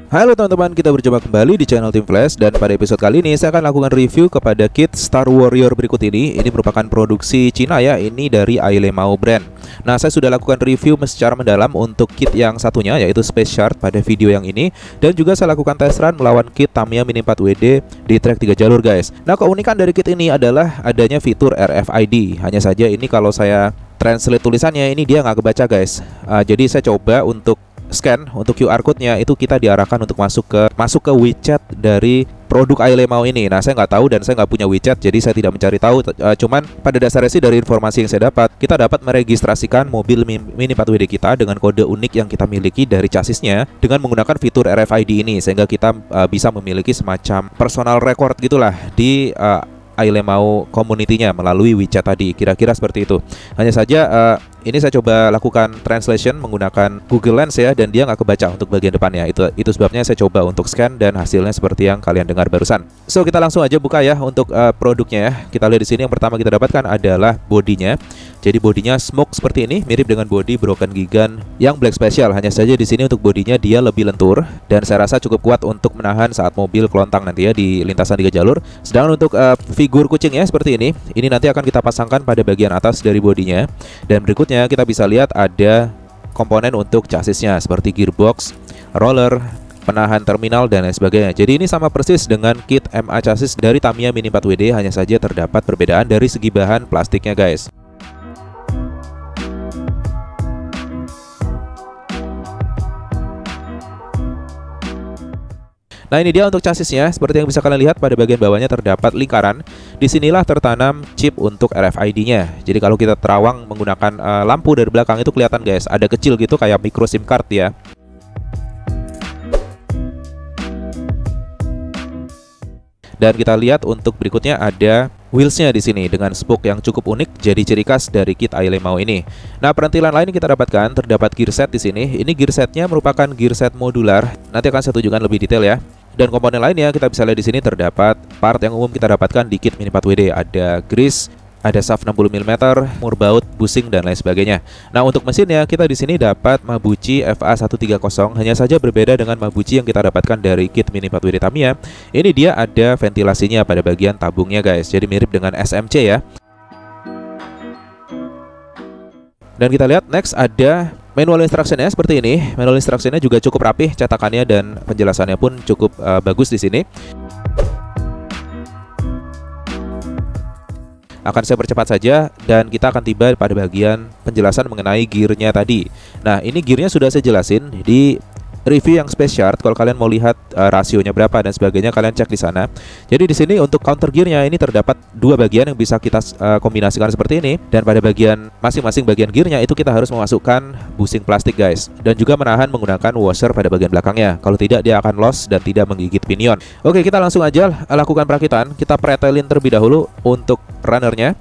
Halo teman-teman, kita berjumpa kembali di channel Tim Flash. Dan pada episode kali ini saya akan lakukan review kepada kit Star Warrior berikut ini. Ini merupakan produksi Cina ya, ini dari Ailemao brand. Nah, saya sudah lakukan review secara mendalam untuk kit yang satunya, yaitu Space Shard pada video yang ini. Dan juga saya lakukan test run melawan kit Tamiya Mini 4WD di track 3 jalur guys. Nah, keunikan dari kit ini adalah adanya fitur RFID. Hanya saja ini kalau saya translate tulisannya ini dia nggak kebaca guys. Jadi saya coba untuk scan untuk QR code-nya itu kita diarahkan untuk masuk ke WeChat dari produk Ailemao ini. Nah, saya nggak tahu dan saya nggak punya WeChat, jadi saya tidak mencari tahu. Cuman pada dasarnya sih dari informasi yang saya dapat, kita dapat meregistrasikan mobil Mini 4WD kita dengan kode unik yang kita miliki dari chassisnya dengan menggunakan fitur RFID ini, sehingga kita bisa memiliki semacam personal record gitulah di Ailemao community-nya melalui WeChat tadi, kira-kira seperti itu. Hanya saja ini saya coba lakukan translation menggunakan Google Lens ya, dan dia nggak kebaca untuk bagian depannya. Itu sebabnya saya coba untuk scan dan hasilnya seperti yang kalian dengar barusan. So, kita langsung aja buka ya untuk produknya ya. Kita lihat di sini yang pertama kita dapatkan adalah bodinya. Jadi bodinya smoke seperti ini, mirip dengan bodi Broken Gigan yang Black Special. Hanya saja di sini untuk bodinya dia lebih lentur dan saya rasa cukup kuat untuk menahan saat mobil kelontang nanti ya di lintasan 3 jalur. Sedangkan untuk figur kucingnya seperti ini nanti akan kita pasangkan pada bagian atas dari bodinya. Dan berikutnya kita bisa lihat ada komponen untuk chassisnya seperti gearbox, roller, penahan terminal dan lain sebagainya. Jadi ini sama persis dengan kit MA chassis dari Tamiya Mini 4WD, hanya saja terdapat perbedaan dari segi bahan plastiknya guys. Nah, ini dia untuk chassisnya. Seperti yang bisa kalian lihat pada bagian bawahnya terdapat lingkaran. Disinilah tertanam chip untuk RFID-nya. Jadi kalau kita terawang menggunakan lampu dari belakang itu kelihatan guys, ada kecil gitu kayak micro SIM card ya. Dan kita lihat untuk berikutnya ada wheelsnya di sini dengan spoke yang cukup unik, jadi ciri khas dari kit Ailemao ini. Nah, perintilan lain yang kita dapatkan terdapat gear set di sini. Ini gear setnya merupakan gear set modular. Nanti akan saya tunjukkan lebih detail ya. Dan komponen lainnya kita bisa lihat di sini terdapat part yang umum kita dapatkan di kit Mini 4WD. Ada grease, ada shaft 60 mm, mur baut, busing dan lain sebagainya. Nah, untuk mesinnya kita di sini dapat Mabuchi FA130. Hanya saja berbeda dengan Mabuchi yang kita dapatkan dari kit Mini 4WD Tamiya. Ini dia ada ventilasinya pada bagian tabungnya guys. Jadi mirip dengan SMC ya. Dan kita lihat next ada manual instruction-nya seperti ini. Manual instruction-nya juga cukup rapih cetakannya dan penjelasannya pun cukup bagus di sini. Akan saya percepat saja dan kita akan tiba pada bagian penjelasan mengenai gearnya tadi. Nah, ini gearnya sudah saya jelasin di review yang Space Shard. Kalau kalian mau lihat rasionya berapa dan sebagainya, kalian cek di sana. Jadi di sini untuk counter gearnya ini terdapat dua bagian yang bisa kita kombinasikan seperti ini. Dan pada bagian masing-masing bagian gearnya itu kita harus memasukkan busing plastik guys. Dan juga menahan menggunakan washer pada bagian belakangnya. Kalau tidak dia akan loss dan tidak menggigit pinion. Oke, kita langsung aja lakukan perakitan. Kita pretelin terlebih dahulu untuk runnernya.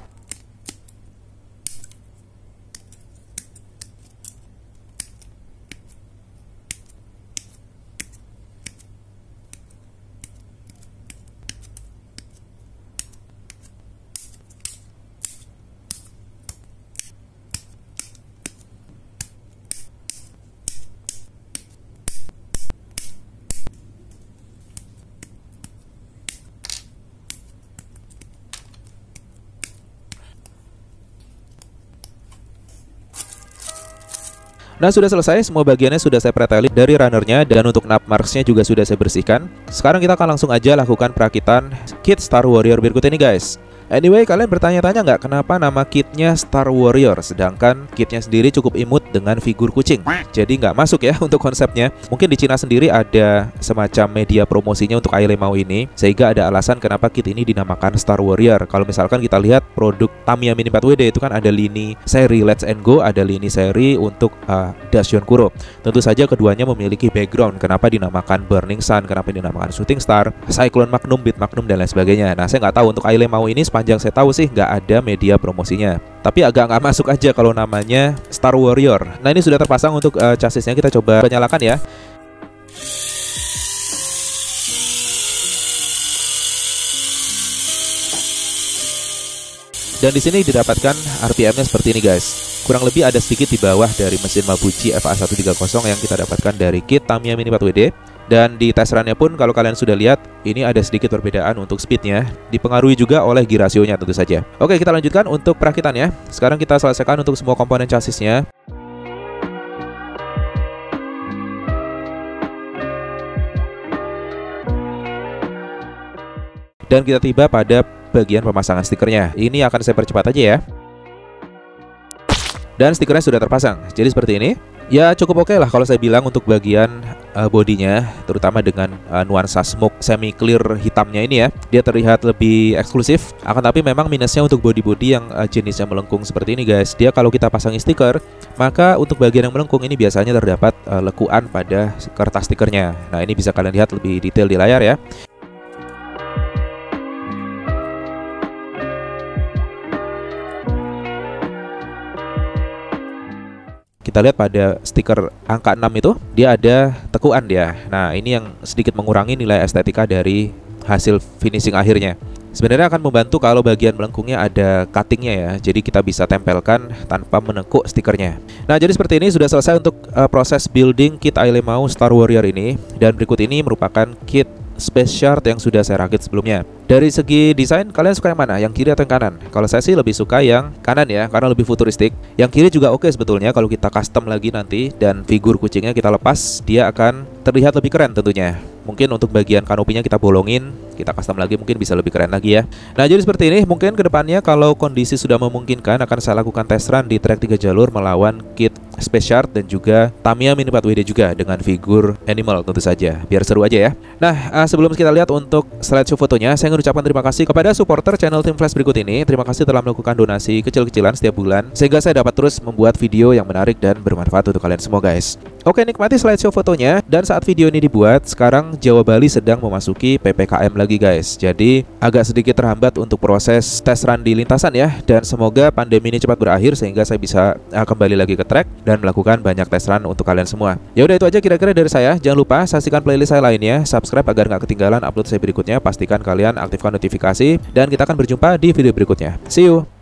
Nah, sudah selesai, semua bagiannya sudah saya pretelin dari runnernya dan untuk knob marksnya juga sudah saya bersihkan. Sekarang kita akan langsung aja lakukan perakitan kit Star Warrior berikut ini guys. Anyway, kalian bertanya-tanya nggak kenapa nama kitnya Star Warrior, sedangkan kitnya sendiri cukup imut dengan figur kucing. Jadi nggak masuk ya untuk konsepnya. Mungkin di Cina sendiri ada semacam media promosinya untuk Ailemao ini, sehingga ada alasan kenapa kit ini dinamakan Star Warrior. Kalau misalkan kita lihat produk Tamiya Mini 4WD itu kan ada lini seri Let's and Go, ada lini seri untuk Daishin Kuro. Tentu saja keduanya memiliki background. Kenapa dinamakan Burning Sun, kenapa dinamakan Shooting Star, Cyclone Magnum, Beat Magnum dan lain sebagainya. Nah, saya nggak tahu untuk Ailemao ini. Sepanjang saya tahu sih nggak ada media promosinya. Tapi agak nggak masuk aja kalau namanya Star Warrior. Nah, ini sudah terpasang untuk chassisnya. Kita coba nyalakan ya. Dan di sini didapatkan RPM-nya seperti ini guys. Kurang lebih ada sedikit di bawah dari mesin Mabuchi FA130 yang kita dapatkan dari kit Tamiya Mini 4WD. Dan di test run-nya pun kalau kalian sudah lihat, ini ada sedikit perbedaan untuk speednya, dipengaruhi juga oleh gear rasionya tentu saja. Oke, kita lanjutkan untuk perakitannya. Sekarang kita selesaikan untuk semua komponen chassisnya. Dan kita tiba pada bagian pemasangan stikernya. Ini akan saya percepat aja ya. Dan stikernya sudah terpasang, jadi seperti ini. Ya cukup oke lah kalau saya bilang untuk bagian bodinya, terutama dengan nuansa smoke semi clear hitamnya ini ya. Dia terlihat lebih eksklusif. Akan tapi memang minusnya untuk bodi-bodi yang jenisnya melengkung seperti ini guys. Dia kalau kita pasangi stiker, maka untuk bagian yang melengkung ini biasanya terdapat lekuan pada kertas stikernya. Nah ini bisa kalian lihat lebih detail di layar ya. Kita lihat pada stiker angka 6 itu dia ada tekuan dia. Nah ini yang sedikit mengurangi nilai estetika dari hasil finishing akhirnya. Sebenarnya akan membantu kalau bagian melengkungnya ada cuttingnya ya. Jadi kita bisa tempelkan tanpa menekuk stikernya. Nah jadi seperti ini sudah selesai untuk proses building kit Ailemao Star Warrior ini. Dan berikut ini merupakan kit Space Shard yang sudah saya rakit sebelumnya. Dari segi desain, kalian suka yang mana? Yang kiri atau yang kanan? Kalau saya sih lebih suka yang kanan ya, karena lebih futuristik. Yang kiri juga oke sebetulnya kalau kita custom lagi nanti dan figur kucingnya kita lepas, dia akan terlihat lebih keren tentunya. Mungkin untuk bagian kanopinya kita bolongin, kita custom lagi, mungkin bisa lebih keren lagi ya. Nah jadi seperti ini, mungkin kedepannya kalau kondisi sudah memungkinkan akan saya lakukan test run di track 3 jalur melawan kit Space Shard dan juga Tamiya Mini 4WD juga dengan figur animal tentu saja, biar seru aja ya. Nah sebelum kita lihat untuk slideshow fotonya, saya ucapkan terima kasih kepada supporter channel Tim Flash berikut ini. Terima kasih telah melakukan donasi kecil-kecilan setiap bulan, sehingga saya dapat terus membuat video yang menarik dan bermanfaat untuk kalian semua guys. Oke, nikmati slideshow fotonya. Dan saat video ini dibuat, sekarang Jawa Bali sedang memasuki PPKM lagi guys. Jadi agak sedikit terhambat untuk proses tes run di lintasan ya. Dan semoga pandemi ini cepat berakhir sehingga saya bisa kembali lagi ke track dan melakukan banyak tes run untuk kalian semua. Ya udah itu aja kira-kira dari saya. Jangan lupa saksikan playlist saya lainnya, subscribe agar nggak ketinggalan upload saya berikutnya. Pastikan kalian aktifkan notifikasi dan kita akan berjumpa di video berikutnya. See you.